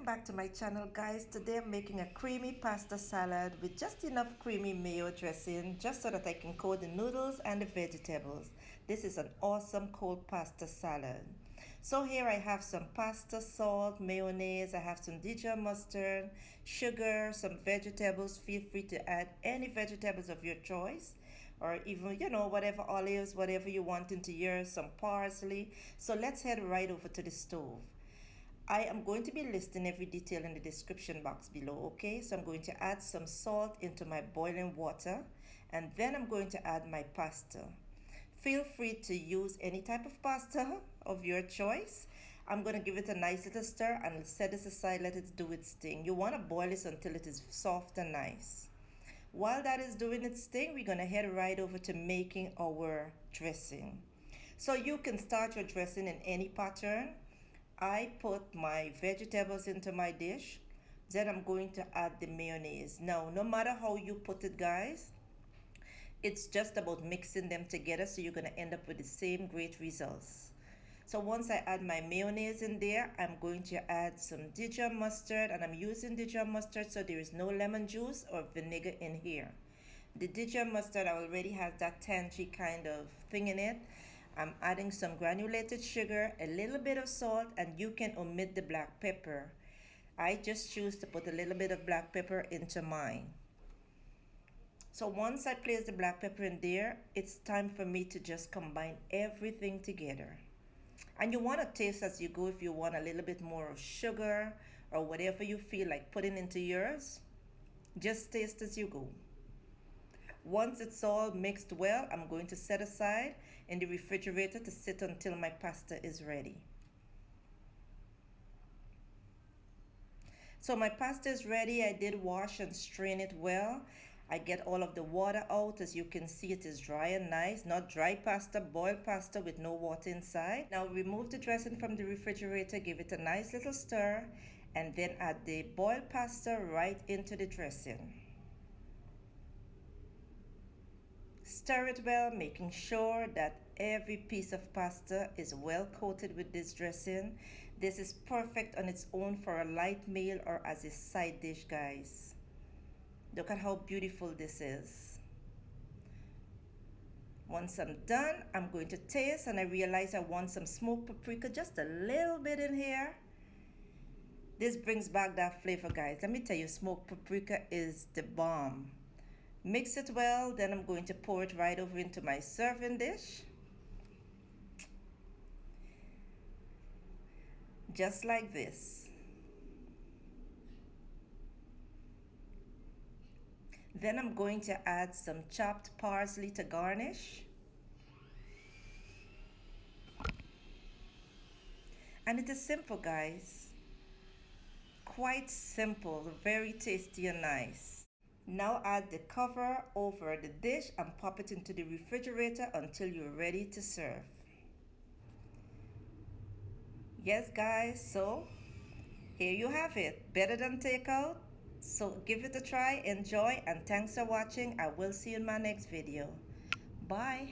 back to my channel, guys. Today I'm making a creamy pasta salad with just enough creamy mayo dressing just so that I can coat the noodles and the vegetables. This is an awesome cold pasta salad. So here I have some pasta, salt, mayonnaise, I have some Dijon mustard, sugar, some vegetables. Feel free to add any vegetables of your choice, or even, whatever olives, whatever you want into yours, some parsley. So let's head right over to the stove. I am going to be listing every detail in the description box below, okay? So I'm going to add some salt into my boiling water, and then I'm going to add my pasta. Feel free to use any type of pasta of your choice. I'm going to give it a nice little stir and set this aside, let it do its thing. You want to boil this until it is soft and nice. While that is doing its thing, we're going to head right over to making our dressing. So you can start your dressing in any pattern. I put my vegetables into my dish, then I'm going to add the mayonnaise. Now, no matter how you put it, guys, it's just about mixing them together, so you're going to end up with the same great results. So once I add my mayonnaise in there, I'm going to add some Dijon mustard, and I'm using Dijon mustard so there is no lemon juice or vinegar in here. The Dijon mustard already has that tangy kind of thing in it. I'm adding some granulated sugar, a little bit of salt, and you can omit the black pepper. I just choose to put a little bit of black pepper into mine. So once I place the black pepper in there, it's time for me to just combine everything together. And you want to taste as you go if you want a little bit more of sugar or whatever you feel like putting into yours. Just taste as you go. Once it's all mixed well, I'm going to set aside in the refrigerator to sit until my pasta is ready. So my pasta is ready. I did wash and strain it well. I get all of the water out. As you can see, it is dry and nice. Not dry pasta, boiled pasta with no water inside. Now remove the dressing from the refrigerator, give it a nice little stir, and then add the boiled pasta right into the dressing. Stir it well, making sure that every piece of pasta is well coated with this dressing. This is perfect on its own for a light meal or as a side dish, guys. Look at how beautiful this is. Once I'm done, I'm going to taste, and I realize I want some smoked paprika, just a little bit in here. This brings back that flavor, guys. Let me tell you, smoked paprika is the bomb. Mix it well, then I'm going to pour it right over into my serving dish. Just like this. Then I'm going to add some chopped parsley to garnish. And it is simple, guys. Quite simple, very tasty and nice. Now add the cover over the dish and pop it into the refrigerator until you're ready to serve. Yes, guys, so here you have it. Better than takeout. So give it a try, enjoy, and thanks for watching. I will see you in my next video. Bye.